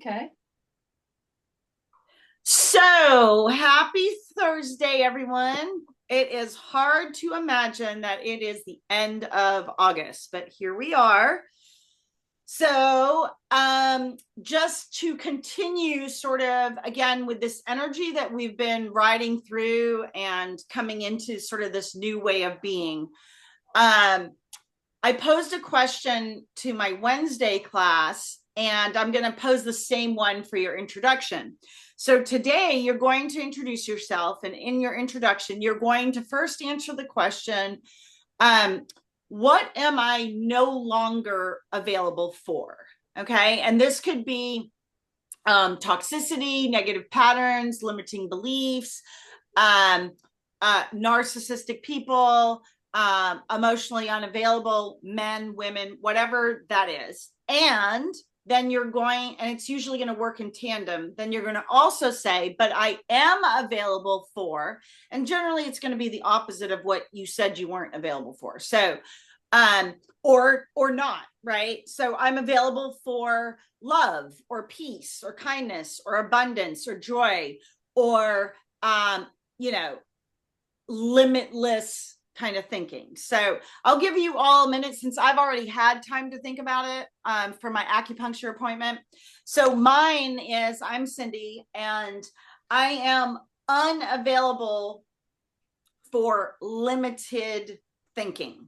Okay. So happy Thursday, everyone. It is hard to imagine that it is the end of August, but here we are. So, just to continue sort of again with this energy that we've been riding through and coming into sort of this new way of being. I posed a question to my Wednesday class, and I'm going to pose the same one for your introduction. So today you're going to introduce yourself, and in your introduction, you're going to first answer the question, what am I no longer available for? Okay. And this could be toxicity, negative patterns, limiting beliefs, um, narcissistic people, emotionally unavailable men, women, whatever that is. And then you're going, and it's usually going to work in tandem. Then you're going to also say, but I am available for, and generally it's going to be the opposite of what you said you weren't available for. So, or not, right? So I'm available for love or peace or kindness or abundance or joy or, limitless kind of thinking. So I'll give you all a minute since I've already had time to think about it for my acupuncture appointment. So mine is, I'm Cindy, and I am unavailable for limited thinking,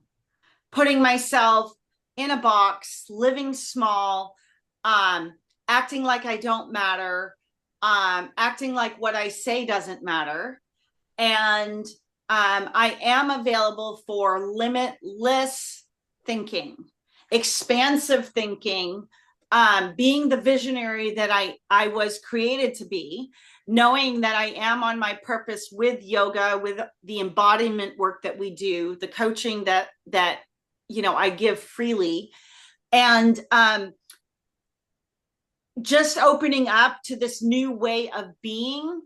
putting myself in a box, living small, acting like I don't matter, acting like what I say doesn't matter. And I am available for limitless thinking, expansive thinking, being the visionary that I was created to be, knowing that I am on my purpose with yoga, with the embodiment work that we do, the coaching that I give freely, and just opening up to this new way of being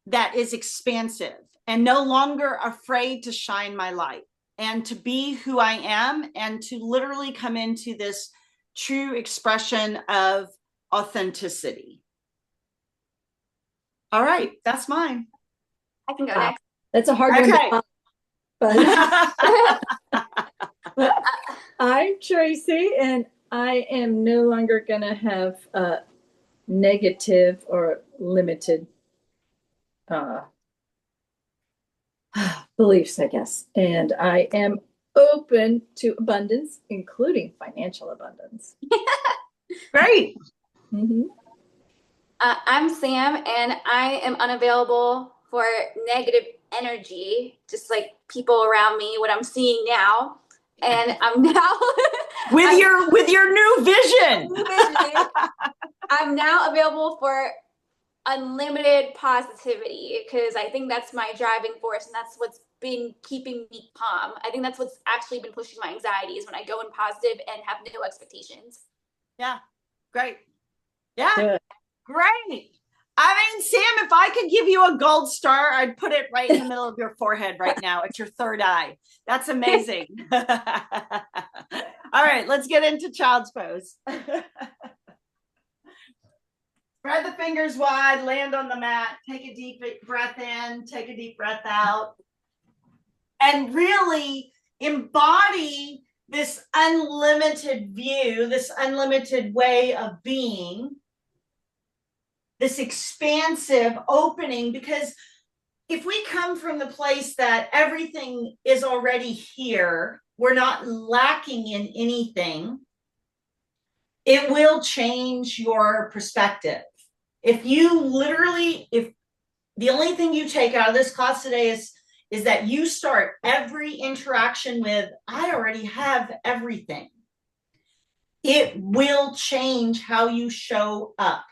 that is expansive and no longer afraid to shine my light and to be who I am and to literally come into this true expression of authenticity. All right, that's mine. I can go next. That's a hard one to but I'm Tracy, and I am no longer going to have negative or limited beliefs, I guess. And I am open to abundance, including financial abundance. Great. Mm-hmm. I'm Sam, and I am unavailable for negative energy, just like people around me, what I'm seeing now. And I'm now with your new vision. I'm now available for unlimited positivity, because I think that's my driving force, and that's what's been keeping me calm. I think that's what's actually been pushing my anxiety, is when I go in positive and have no expectations. Yeah, great. Yeah, good. Great. I mean, Sam, if I could give you a gold star, I'd put it right in the middle of your forehead right now. It's your third eye. That's amazing. All right, let's get into child's pose. Spread the fingers wide, land on the mat, take a deep breath in, take a deep breath out, and really embody this unlimited view, this unlimited way of being, this expansive opening, because if we come from the place that everything is already here, we're not lacking in anything, it will change your perspective. If the only thing you take out of this class today is that you start every interaction with, I already have everything, it will change how you show up.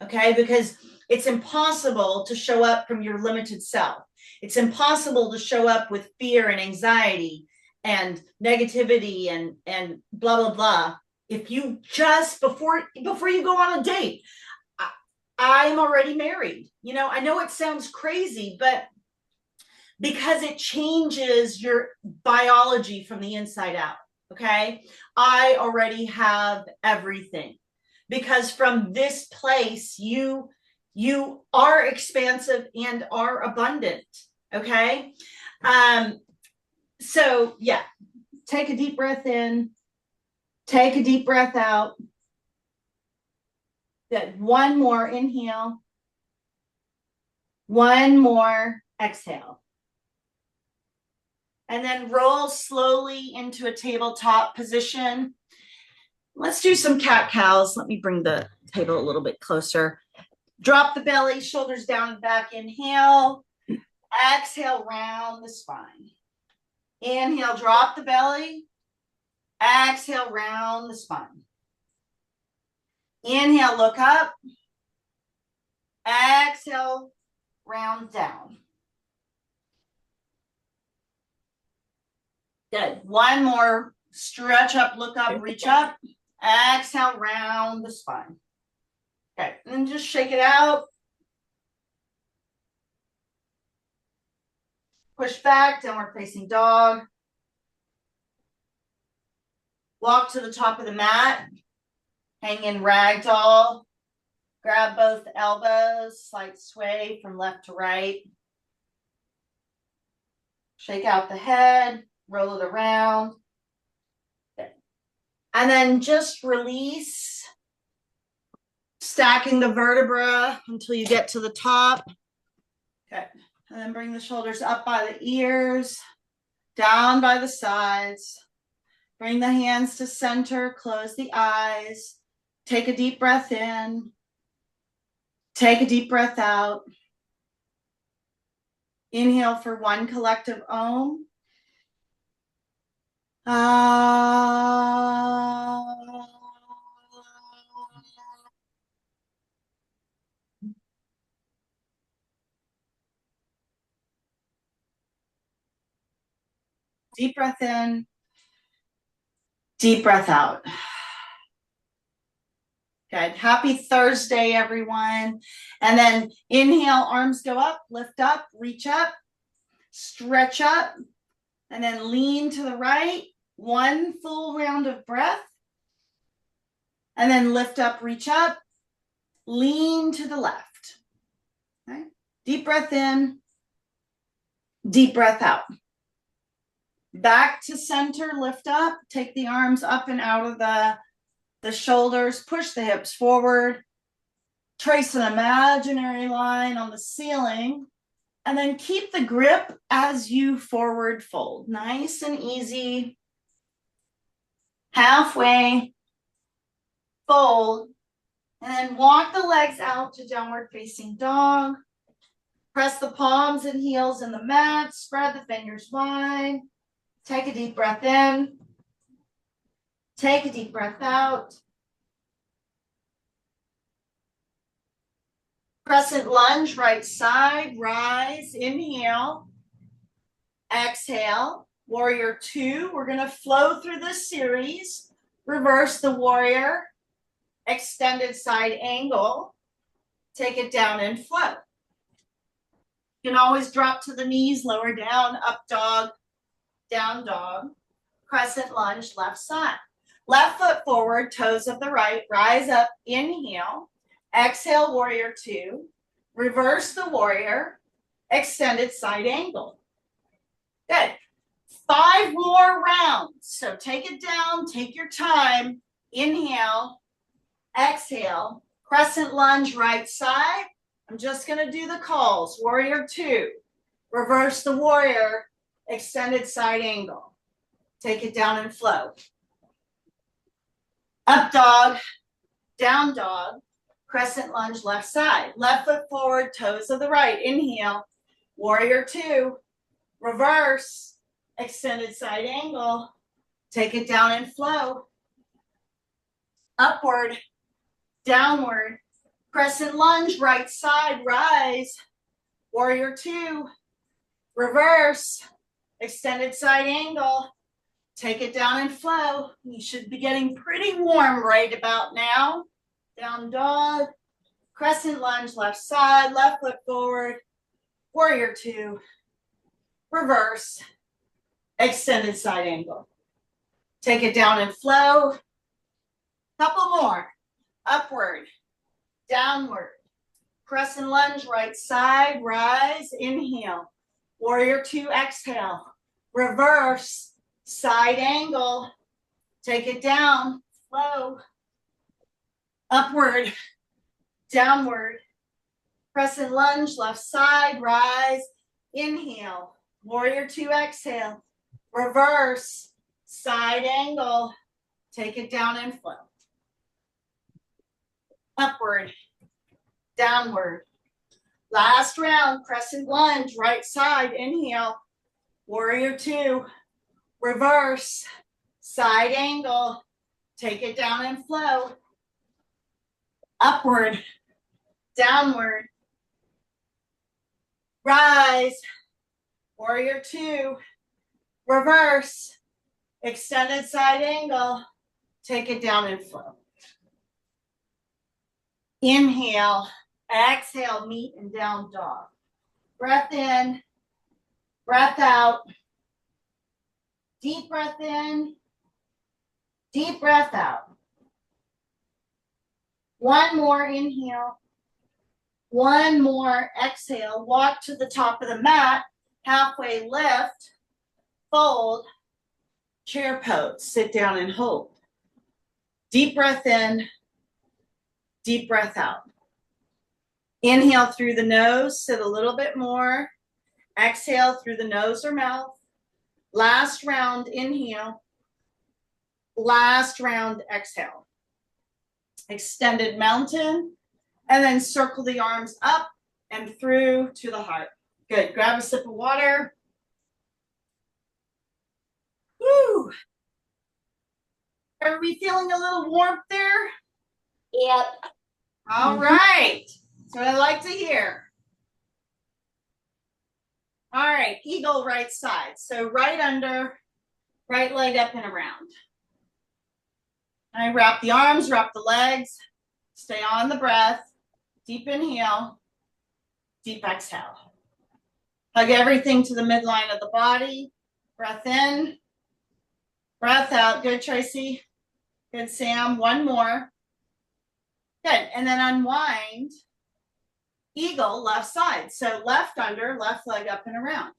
Okay, because it's impossible to show up from your limited self. It's impossible to show up with fear and anxiety and negativity and blah, blah, blah. If you just, before you go on a date, I'm already married. I know it sounds crazy, but because it changes your biology from the inside out. Okay, I already have everything. because from this place, you are expansive and are abundant. Okay. So yeah, take a deep breath in, take a deep breath out. Good. One more inhale. One more exhale. And then roll slowly into a tabletop position. Let's do some cat-cows. Let me bring the table a little bit closer. Drop the belly, shoulders down and back. Inhale. Exhale, round the spine. Inhale, drop the belly. Exhale, round the spine. Inhale, look up. Exhale, round down. Good. One more. Stretch up, look up, reach up. Exhale, round the spine. Okay, and then just shake it out. Push back, downward facing dog. Walk to the top of the mat. Hang in ragdoll. Grab both elbows, slight sway from left to right. Shake out the head, roll it around. Okay. And then just release, stacking the vertebra until you get to the top. Okay. And then bring the shoulders up by the ears, down by the sides. Bring the hands to center, close the eyes. Take a deep breath in. Take a deep breath out. Inhale for one collective Om. Deep breath in. Deep breath out. Good. Happy Thursday, everyone. And then inhale, arms go up, lift up, reach up, stretch up, and then lean to the right. One full round of breath. And then lift up, reach up, lean to the left. Okay. Deep breath in, deep breath out. Back to center, lift up, take the arms up and out of the shoulders, push the hips forward, trace an imaginary line on the ceiling, and then keep the grip as you forward fold. Nice and easy. Halfway, fold, and then walk the legs out to downward facing dog. Press the palms and heels in the mat, spread the fingers wide. Take a deep breath in. Take a deep breath out. Crescent lunge, right side, rise, inhale. Exhale, warrior two. We're going to flow through this series. Reverse the warrior, extended side angle. Take it down and flow. You can always drop to the knees, lower down, up dog, down dog. Crescent lunge, left side. Left foot forward, toes of the right, rise up, inhale. Exhale, warrior two. Reverse the warrior, extended side angle. Good. 5 more rounds. So take it down, take your time. Inhale, exhale, crescent lunge, right side. I'm just going to do the calls. Warrior two. Reverse the warrior, extended side angle. Take it down and flow. Up dog, down dog, crescent lunge, left side. Left foot forward, toes of the right. Inhale, warrior two. Reverse, extended side angle. Take it down and flow. Upward, downward, crescent lunge, right side, rise. Warrior two. Reverse, extended side angle. Take it down and flow. You should be getting pretty warm right about now. Down dog, crescent lunge, left side, left foot forward. Warrior two. Reverse, extended side angle. Take it down and flow. Couple more. upward, downward. Crescent lunge, right side, rise, inhale. Warrior two, exhale. Reverse, side angle. Take it down, flow. Upward, downward. Crescent lunge, left side, rise, inhale. Warrior two, exhale. Reverse, side angle. Take it down and flow. Upward, downward. Last round, crescent lunge, right side, inhale. Warrior two, reverse, side angle. Take it down and flow. Upward, downward. Rise, warrior two, reverse, extended side angle. Take it down and flow. Inhale, exhale, meet and down dog. Breath in, breath out. Deep breath in, deep breath out. One more inhale. One more exhale. Walk to the top of the mat. Halfway lift, fold, chair pose. Sit down and hold. Deep breath in, deep breath out. Inhale through the nose, sit a little bit more. Exhale through the nose or mouth. Last round, inhale. Last round, exhale. Extended mountain, and then circle the arms up and through to the heart. Good, grab a sip of water. Woo! Are we feeling a little warmth there? Yep. All right, that's what I like to hear. All right, eagle right side. So right under, right leg up and around. I wrap the arms, wrap the legs, stay on the breath. Deep inhale, deep exhale. Hug everything to the midline of the body. Breath in, breath out. Good, Tracy. Good, Sam. One more. Good, and then unwind. Eagle, left side. So left under, left leg up and around.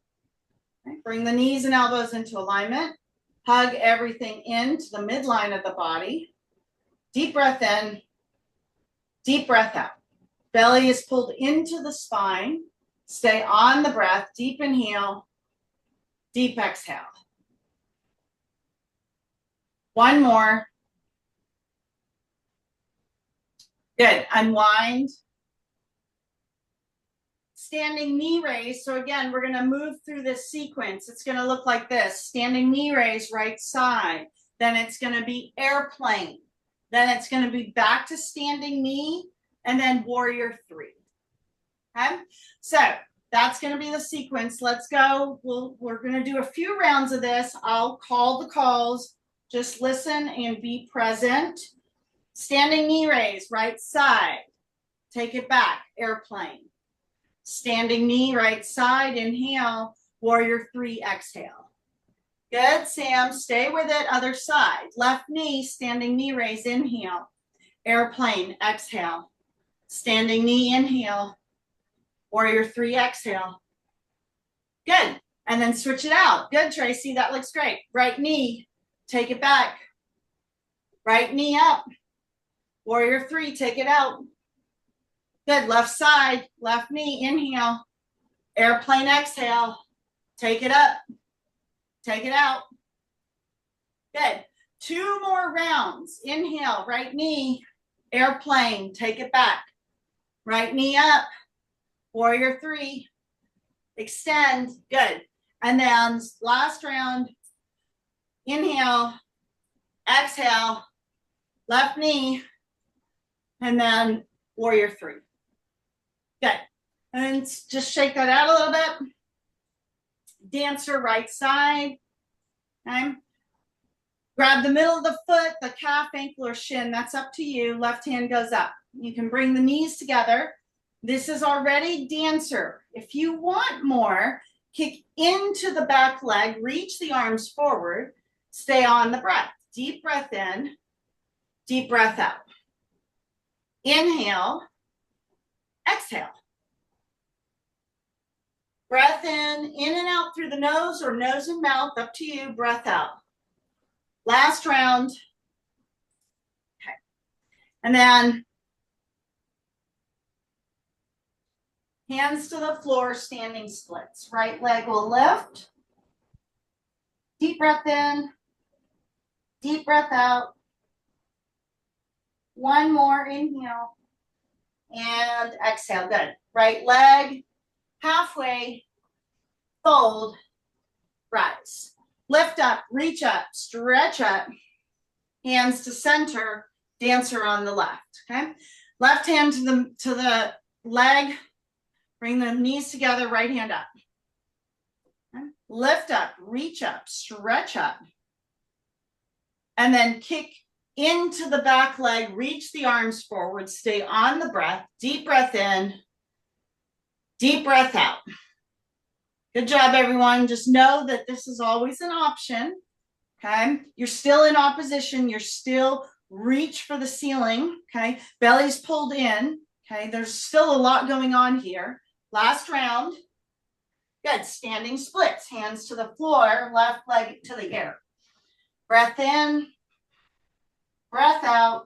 Okay. Bring the knees and elbows into alignment. Hug everything into the midline of the body. Deep breath in, deep breath out. Belly is pulled into the spine. Stay on the breath. Deep inhale, deep exhale. One more. Good. Unwind. Standing knee raise. So again, we're going to move through this sequence. It's going to look like this. Standing knee raise, right side. Then it's going to be airplane. Then it's going to be back to standing knee, and then warrior three. Okay, so that's going to be the sequence. Let's go. We're going to do a few rounds of this. I'll call the calls. Just listen and be present. Standing knee raise, right side. Take it back, airplane. Standing knee, right side, inhale. Warrior three, exhale. Good, Sam. Stay with it. Other side. Left knee, standing knee raise, inhale. Airplane, exhale. Standing knee, inhale. Warrior three, exhale. Good. And then switch it out. Good, Tracy. That looks great. Right knee, take it back. Right knee up. Warrior three, take it out. Good. Left side, left knee, inhale. Airplane, exhale. Take it up. Take it out. Good. Two more rounds. Inhale, right knee, airplane, take it back. Right knee up, warrior three, extend, good. And then last round, inhale, exhale, left knee, and then warrior three. Good. And just shake that out a little bit. Dancer, right side. Okay. Grab the middle of the foot, the calf, ankle, or shin. That's up to you. Left hand goes up. You can bring the knees together. This is already dancer. If you want more, kick into the back leg, reach the arms forward, stay on the breath. Deep breath in, deep breath out. Inhale, exhale. Breath in and out through the nose or nose and mouth, up to you. Breath out. Last round. Okay. And then hands to the floor, standing splits. Right leg will lift. Deep breath in. Deep breath out. One more, inhale. And exhale, good. Right leg, halfway, fold, rise. Lift up, reach up, stretch up. Hands to center, dancer on the left, okay? Left hand to the leg, bring the knees together, right hand up. Okay? Lift up, reach up, stretch up. And then kick into the back leg, reach the arms forward, stay on the breath, deep breath in, deep breath out. Good job, everyone. Just know that this is always an option, okay? You're still in opposition. You're still reach for the ceiling, okay? Belly's pulled in, okay? There's still a lot going on here. Last round. Good, standing splits, hands to the floor, left leg to the air. Breath in. Breath out.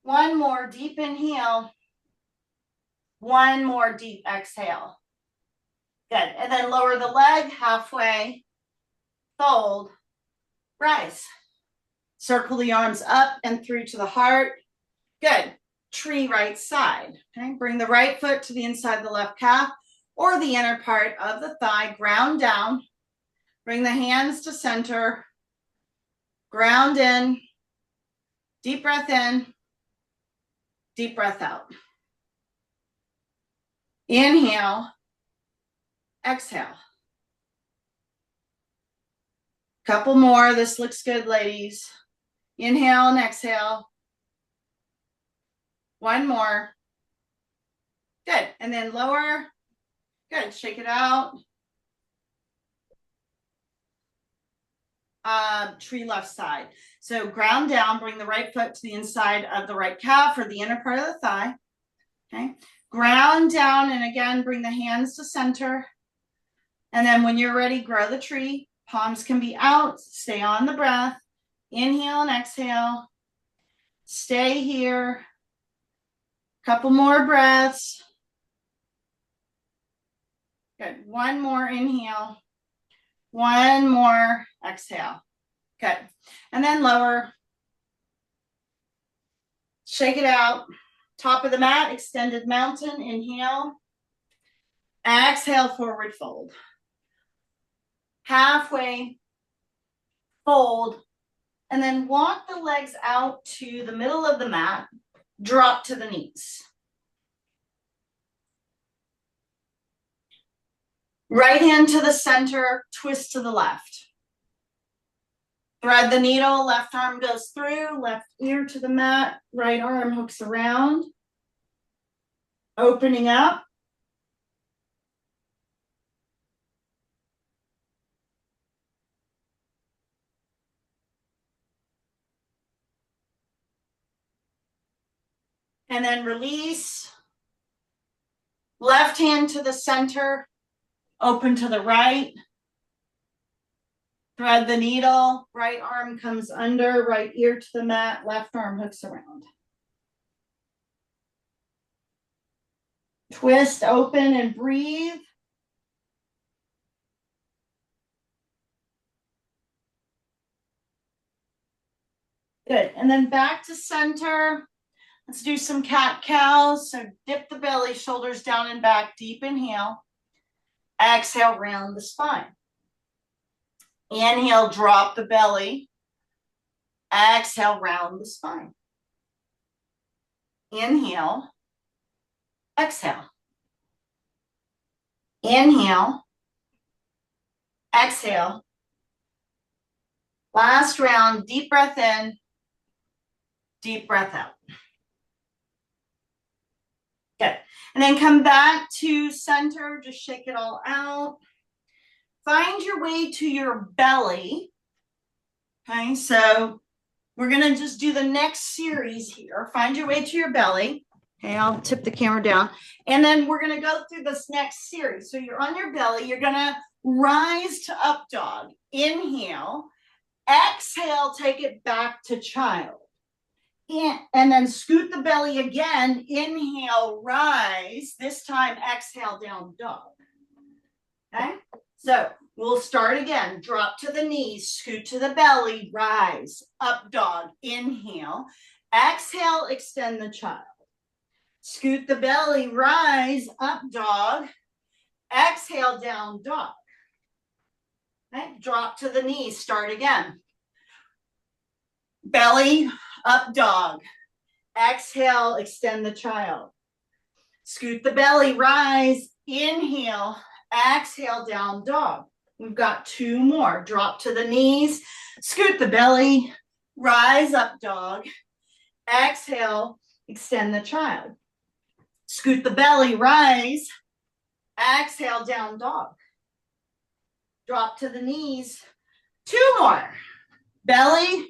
One more deep inhale. One more deep exhale. Good. And then lower the leg halfway. Fold. Rise. Circle the arms up and through to the heart. Good. Tree right side. Okay. Bring the right foot to the inside of the left calf or the inner part of the thigh. Ground down. Bring the hands to center. Ground in, deep breath in, deep breath out. Inhale, exhale. Couple more, this looks good, ladies. Inhale and exhale. One more. Good, and then lower. Good, shake it out. Tree left side. So ground down, bring the right foot to the inside of the right calf or the inner part of the thigh. Okay. Ground down and again, bring the hands to center. And then when you're ready, grow the tree. Palms can be out. Stay on the breath. Inhale and exhale. Stay here. Couple more breaths. Good. One more inhale. One more exhale. Good. And then lower. Shake it out. Top of the mat, extended mountain. Inhale. Exhale, forward fold. Halfway. Fold. And then walk the legs out to the middle of the mat. Drop to the knees. Right hand to the center, twist to the left. Thread the needle, left arm goes through, left ear to the mat, right arm hooks around. Opening up. And then release. Left hand to the center, open to the right. Thread the needle, right arm comes under, right ear to the mat, left arm hooks around. Twist, open, and breathe. Good, and then back to center. Let's do some cat-cows. So dip the belly, shoulders down and back, deep inhale. Exhale, round the spine. Inhale, drop the belly. Exhale, round the spine. Inhale. Exhale. Inhale. Exhale. Last round, deep breath in. Deep breath out. Good. And then come back to center. Just shake it all out. Find your way to your belly. Okay, so we're going to just do the next series here. Find your way to your belly. Okay, I'll tip the camera down. And then we're going to go through this next series. So you're on your belly. You're going to rise to up dog. Inhale. Exhale, take it back to child. And then scoot the belly again. Inhale, rise. This time, exhale, down dog. Okay, so we'll start again. Drop to the knees, scoot to the belly, rise, up dog. Inhale. Exhale, extend the child. Scoot the belly, rise, up dog. Exhale, down dog. Okay, drop to the knees, start again. Belly, up dog. Exhale, extend the child. Scoot the belly, rise, inhale, exhale, down dog. We've got 2 more. Drop to the knees, scoot the belly, rise, up dog. Exhale, extend the child. Scoot the belly, rise, exhale, down dog. Drop to the knees. 2 more. Belly,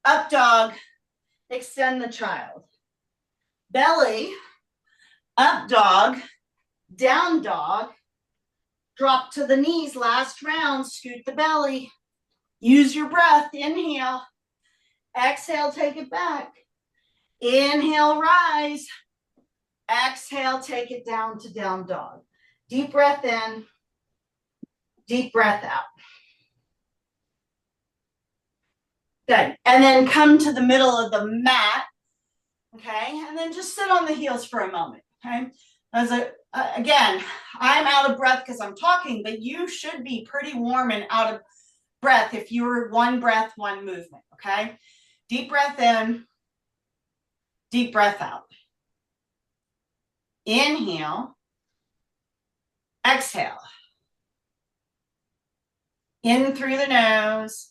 up dog, extend the child. Belly, up dog, down dog. Drop to the knees. Last round. Scoot the belly. Use your breath. Inhale. Exhale, take it back. Inhale, rise. Exhale, take it down to down dog. Deep breath in. Deep breath out. Good. And then come to the middle of the mat. Okay. And then just sit on the heels for a moment. Okay. Again, I'm out of breath because I'm talking, but you should be pretty warm and out of breath if you were one breath, one movement. Okay. Deep breath in. Deep breath out. Inhale. Exhale. In through the nose.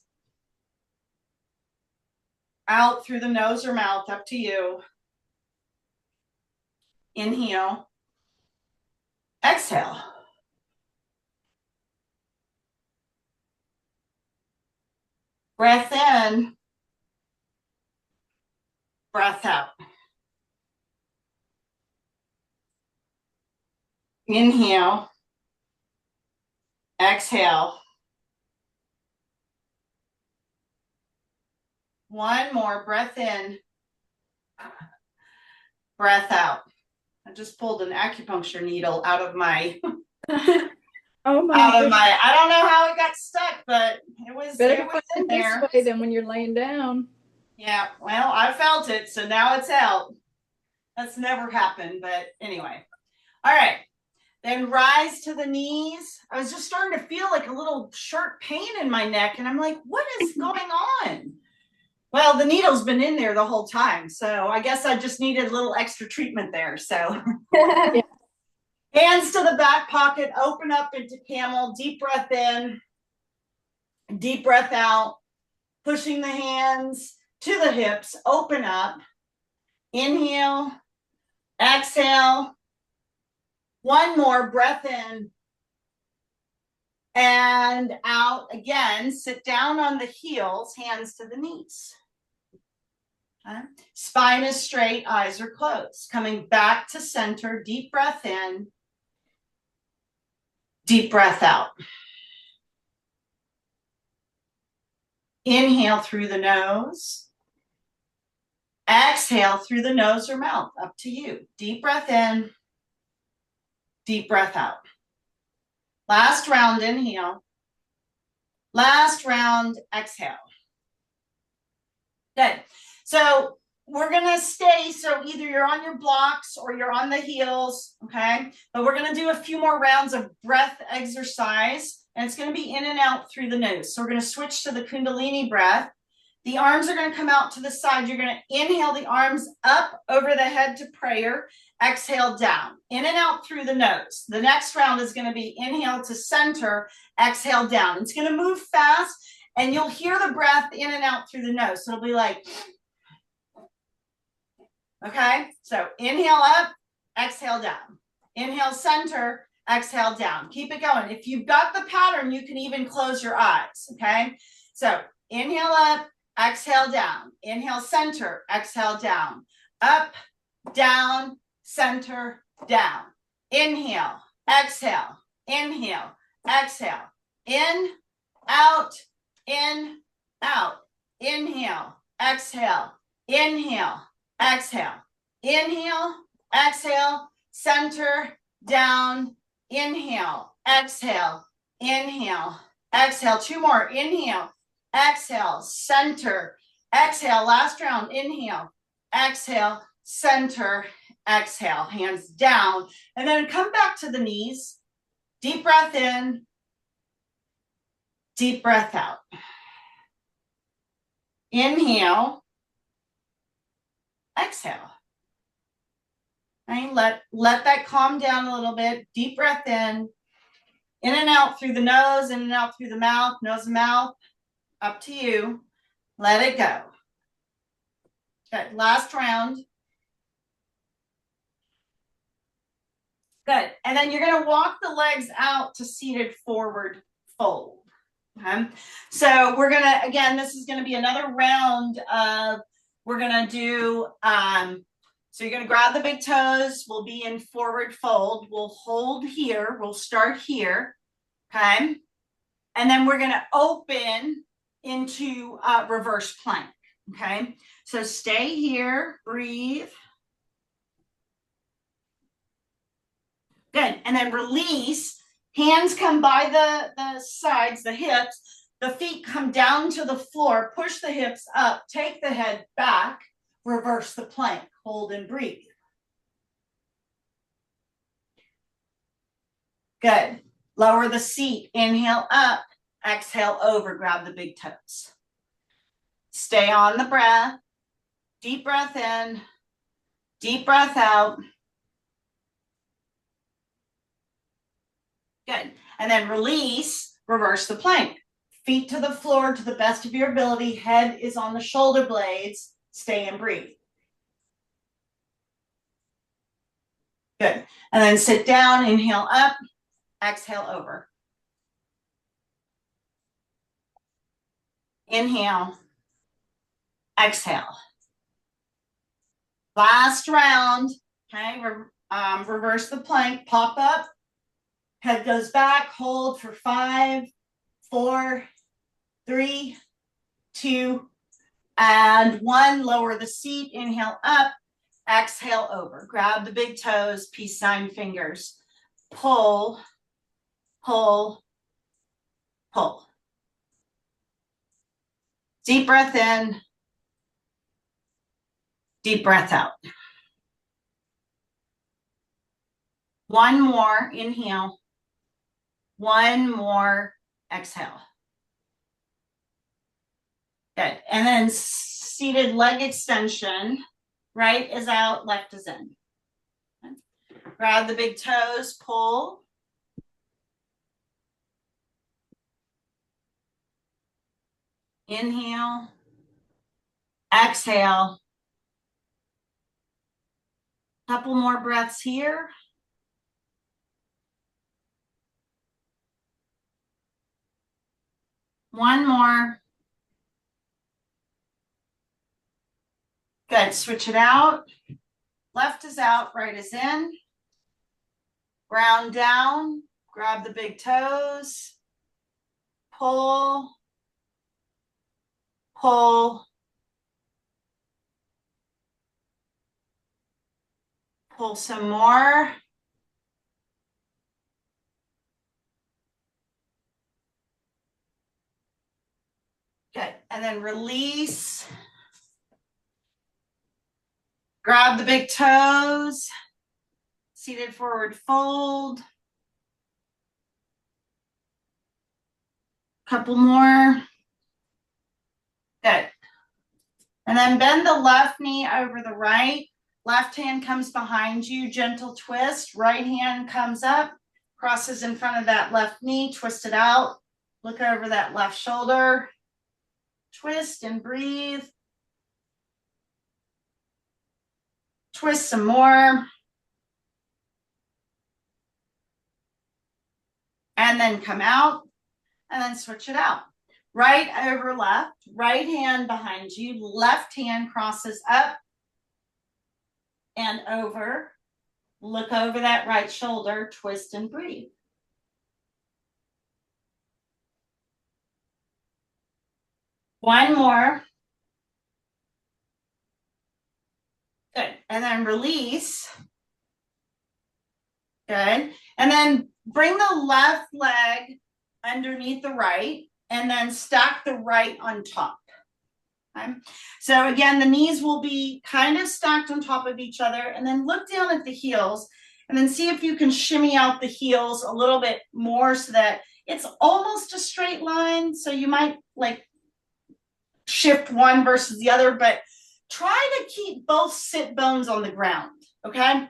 Out through the nose or mouth, up to you. Inhale. Exhale. Breath in. Breath out. Inhale. Exhale. One more. Breath in. Breath out. I just pulled an acupuncture needle out of my Oh my I don't know how it got stuck, but it was in there. This way than when you're laying down. Yeah, well, I felt it, so now it's out. That's never happened, but anyway. All right. Then rise to the knees. I was just starting to feel like a little sharp pain in my neck, and I'm like, what is going on? Well, the needle's been in there the whole time, so I guess I just needed a little extra treatment there. So Yeah. hands to the back pocket, open up into camel, deep breath in, deep breath out, pushing the hands to the hips, open up, inhale, exhale, one more, breath in, and out again. Sit down on the heels, hands to the knees. Okay. Spine is straight, eyes are closed. Coming back to center, deep breath in, deep breath out. Inhale through the nose. Exhale through the nose or mouth, up to you. Deep breath in, deep breath out. Last round, inhale. Last round, exhale. Good. So we're going to stay. So either you're on your blocks or you're on the heels. Okay. But we're going to do a few more rounds of breath exercise. And it's going to be in and out through the nose. So we're going to switch to the Kundalini breath. The arms are going to come out to the side. You're going to inhale the arms up over the head to prayer. Exhale down. In and out through the nose. The next round is going to be inhale to center. Exhale down. It's going to move fast. And you'll hear the breath in and out through the nose. So it'll be like, okay. So inhale up. Exhale down. Inhale center. Exhale down. Keep it going. If you've got the pattern, you can even close your eyes. Okay. So inhale up. exhale down. Inhale, center, exhale down. Up, down, center, down. Inhale, exhale, inhale, exhale. In, out, in, out. Inhale, exhale, inhale, exhale. Inhale, exhale, center, down. Inhale, exhale, inhale, exhale. Two more. Inhale, exhale, center, exhale. Last round. Inhale, exhale, center, exhale. Hands down. And then come back to the knees. Deep breath in, deep breath out. Inhale, exhale. Okay, let that calm down a little bit. Deep breath in and out through the nose, in and out through the mouth, nose and mouth, up to you. Let it go. Good, last round. Good, and then you're gonna walk the legs out to seated forward fold. Okay, so we're gonna, again, this is gonna be another round of, we're gonna do, so you're gonna grab the big toes, we'll be in forward fold, we'll hold here, we'll start here, okay? And then we're gonna open into reverse plank, okay? So stay here, breathe. Good, and then release. Hands come by the sides, the hips. The feet come down to the floor. Push the hips up. Take the head back. Reverse the plank. Hold and breathe. Good. Lower the seat. Inhale up. Exhale over. Grab the big toes. Stay on the breath. Deep breath in. Deep breath out. Good. And then release, reverse the plank. Feet to the floor to the best of your ability. Head is on the shoulder blades. Stay and breathe. Good. And then sit down, inhale up, exhale over. Inhale, exhale. Last round, okay, reverse the plank, pop up. Head goes back, hold for 5, 4, 3, 2, and 1. Lower the seat, inhale up, exhale over. Grab the big toes, peace sign fingers. Pull, pull, pull. Deep breath in, deep breath out. One more, inhale. One more, exhale. Good. And then seated leg extension. Right is out, left is in. Okay. Grab the big toes, pull. Inhale. Exhale. Couple more breaths here. One more. Good. Switch it out. Left is out, right is in. Ground down. Grab the big toes. Pull. Pull. Pull some more. Good. And then release. Grab the big toes. Seated forward fold. Couple more. Good. And then bend the left knee over the right. Left hand comes behind you. Gentle twist. Right hand comes up. Crosses in front of that left knee. Twist it out. Look over that left shoulder. Twist and breathe. Twist some more. And then come out. And then switch it out. right over left, right hand behind you, left hand crosses up and over. Look over that right shoulder, twist and breathe. One more. Good. And then release. Good. And then bring the left leg underneath the right and then stack the right on top. Okay. So again, the knees will be kind of stacked on top of each other, and then look down at the heels and then see if you can shimmy out the heels a little bit more so that it's almost a straight line. So you might like shift one versus the other, but try to keep both sit bones on the ground. Okay.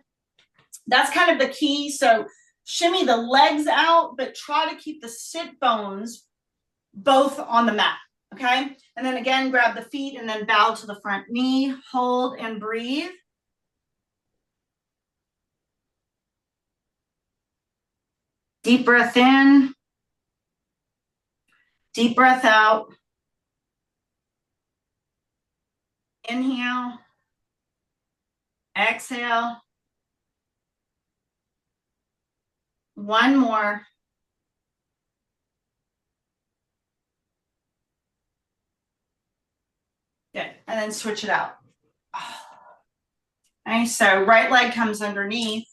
That's kind of the key. So shimmy the legs out, but try to keep the sit bones both on the mat. Okay. And then again, grab the feet and then bow to the front knee, hold and breathe. Deep breath in, deep breath out. Inhale, exhale. One more. Good. And then switch it out. Okay, so right leg comes underneath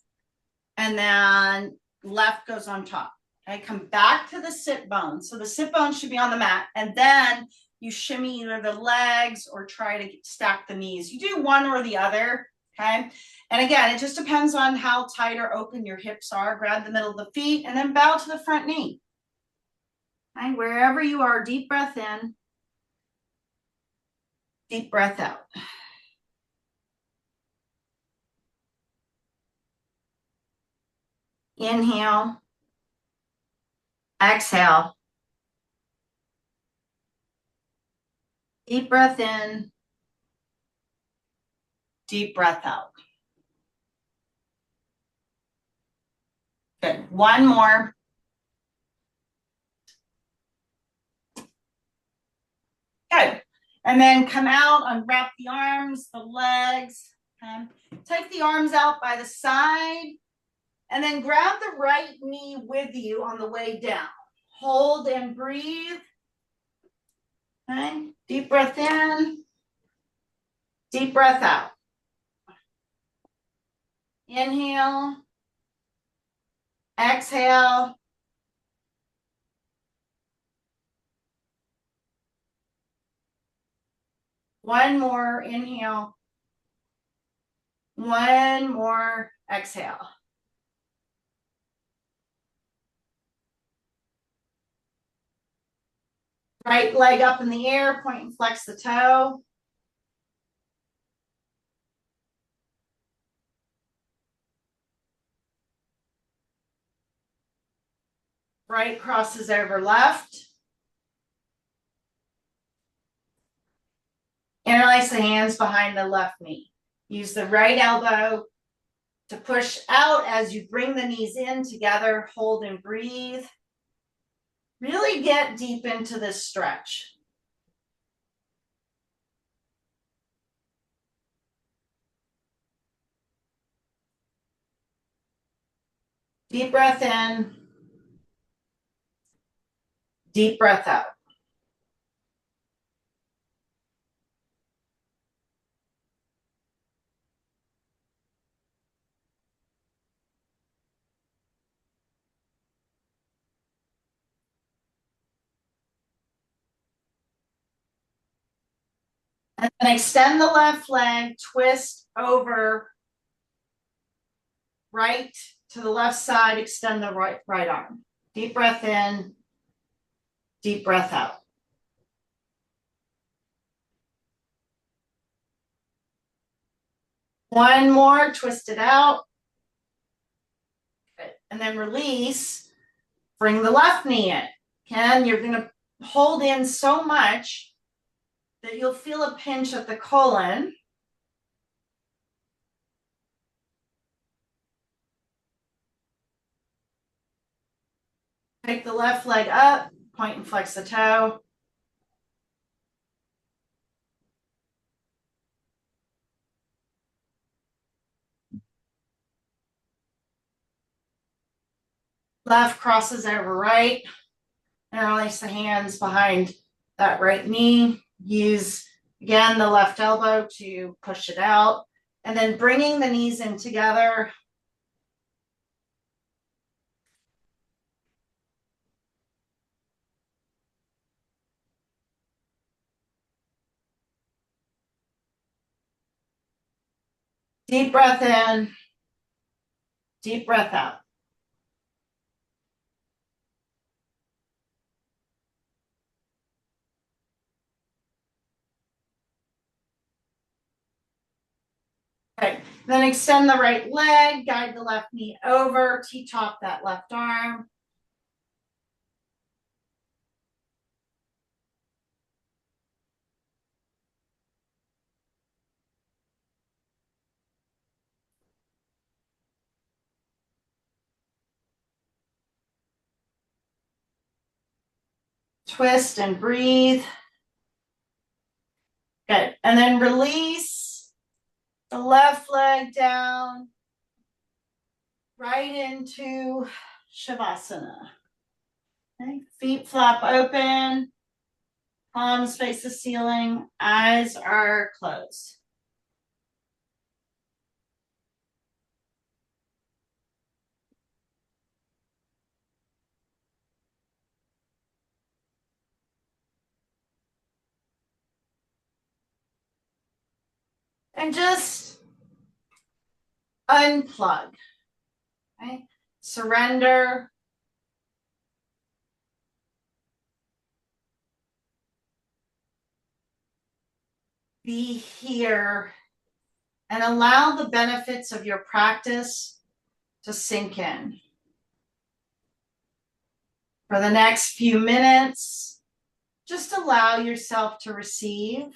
and then left goes on top. Okay, come back to the sit bone. So the sit bone should be on the mat, and then you shimmy either the legs or try to stack the knees. You do one or the other. Okay. And again, it just depends on how tight or open your hips are. Grab the middle of the feet and then bow to the front knee. Okay, wherever you are, deep breath in, deep breath out. Inhale, exhale. Deep breath in, deep breath out. Good. One more. Good. And then come out, unwrap the arms, the legs. Okay. Take the arms out by the side and then grab the right knee with you on the way down. Hold and breathe. Okay. Deep breath in, deep breath out. Inhale, exhale. One more inhale. One more exhale. Right leg up in the air, point and flex the toe. Right crosses over left. Interlace the hands behind the left knee. Use the right elbow to push out as you bring the knees in together. Hold and breathe. Really get deep into this stretch. Deep breath in. Deep breath out. And then extend the left leg, twist over right to the left side, extend the right arm. Deep breath in, deep breath out. One more, twist it out. Good. And then release, bring the left knee in. Again, you're gonna hold in so much that you'll feel a pinch at the colon. Take the left leg up, point and flex the toe. Left crosses over right. Interlace the hands behind that right knee. Use, again, the left elbow to push it out. And then bringing the knees in together. Deep breath in. Deep breath out. Okay, then extend the right leg, guide the left knee over, T-top that left arm. Twist and breathe. Good, and then release the left leg down, right into Shavasana. Okay. Feet flap open, palms face the ceiling, eyes are closed. And just unplug. Okay. Surrender. Be here and allow the benefits of your practice to sink in. For the next few minutes, just allow yourself to receive.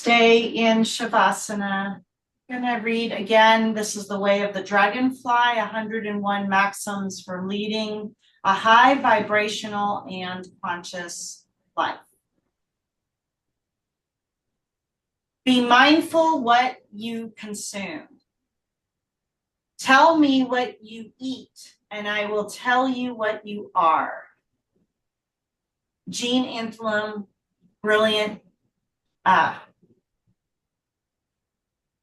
Stay in Shavasana. I'm going to read again. This is The Way of the Dragonfly, 101 Maxims for Leading a High Vibrational and Conscious Life. Be mindful what you consume. Tell me what you eat, and I will tell you what you are. Jean Anthem, brilliant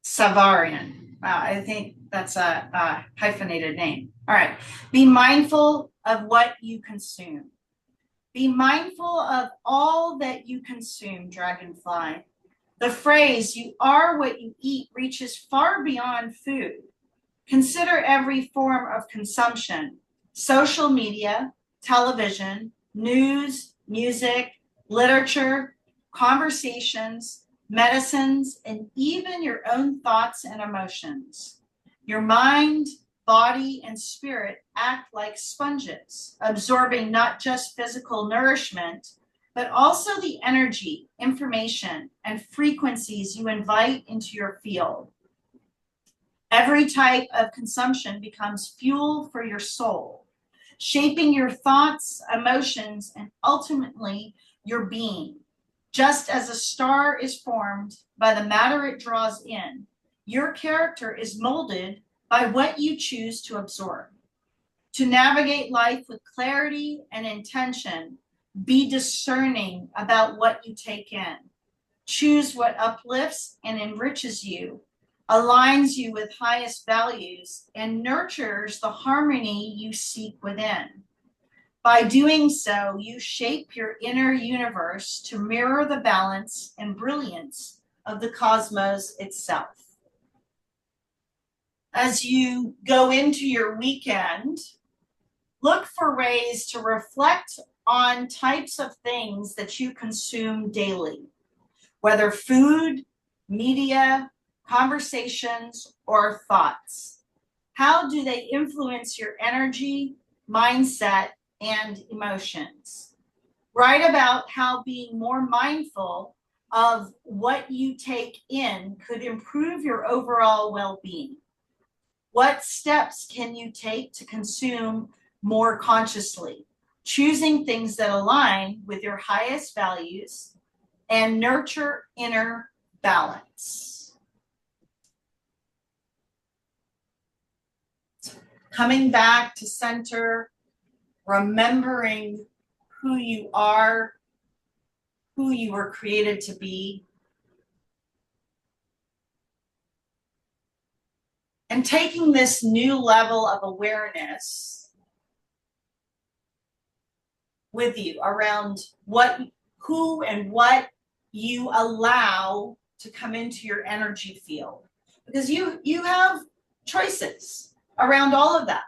Savarian. Wow, I think that's a hyphenated name. All right. Be mindful of what you consume. Be mindful of all that you consume, Dragonfly. The phrase, you are what you eat, reaches far beyond food. Consider every form of consumption: social media, television, news, music, literature, conversations, medicines, and even your own thoughts and emotions. Your mind, body, and spirit act like sponges, absorbing not just physical nourishment, but also the energy, information, and frequencies you invite into your field. Every type of consumption becomes fuel for your soul, shaping your thoughts, emotions, and ultimately your being. Just as a star is formed by the matter it draws in, your character is molded by what you choose to absorb. To navigate life with clarity and intention, be discerning about what you take in. Choose what uplifts and enriches you, aligns you with highest values, and nurtures the harmony you seek within. By doing so, you shape your inner universe to mirror the balance and brilliance of the cosmos itself. As you go into your weekend, look for ways to reflect on types of things that you consume daily, whether food, media, conversations, or thoughts. How do they influence your energy, mindset, and emotions? Write about how being more mindful of what you take in could improve your overall well-being. What steps can you take to consume more consciously, choosing things that align with your highest values and nurture inner balance? Coming back to center, remembering who you are, who you were created to be, and taking this new level of awareness with you around who and what you allow to come into your energy field. Because you have choices around all of that.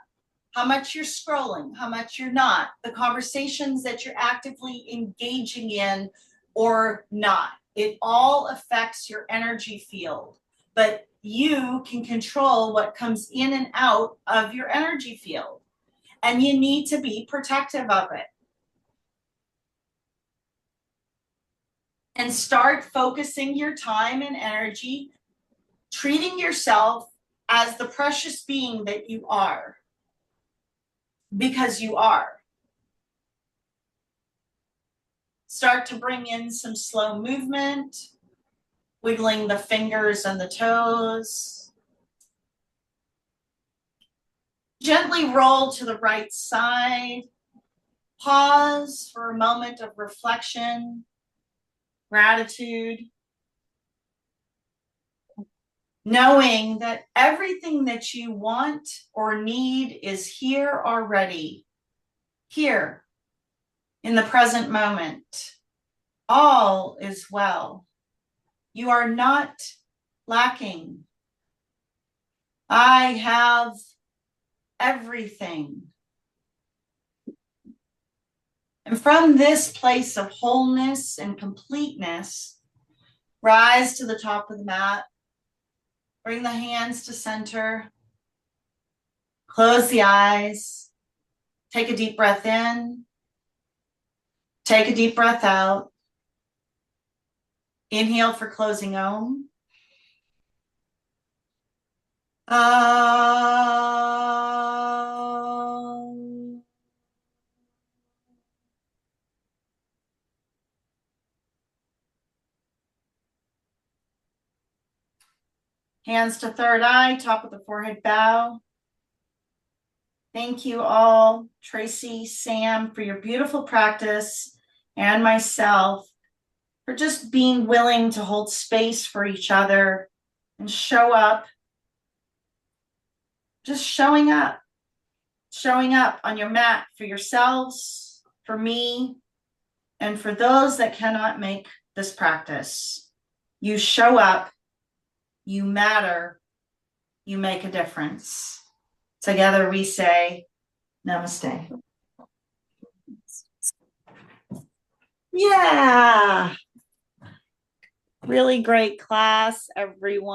How much you're scrolling, how much you're not, the conversations that you're actively engaging in or not. It all affects your energy field, but you can control what comes in and out of your energy field, and you need to be protective of it. And start focusing your time and energy, treating yourself as the precious being that you are, because you are. Start to bring in some slow movement, wiggling the fingers and the toes. Gently roll to the right side. Pause for a moment of reflection, gratitude, knowing that everything that you want or need is here already, here in the present moment. All is well. You are not lacking. I have everything. And from this place of wholeness and completeness, rise to the top of the mat. Bring the hands to center. Close the eyes. Take a deep breath in. Take a deep breath out. Inhale for closing Om. Hands to third eye, top of the forehead bow. Thank you all, Tracy, Sam, for your beautiful practice, and myself for just being willing to hold space for each other and show up. Just showing up on your mat for yourselves, for me, and for those that cannot make this practice. You show up, you matter, you make a difference. Together we say, Namaste. Yeah. Really great class, everyone.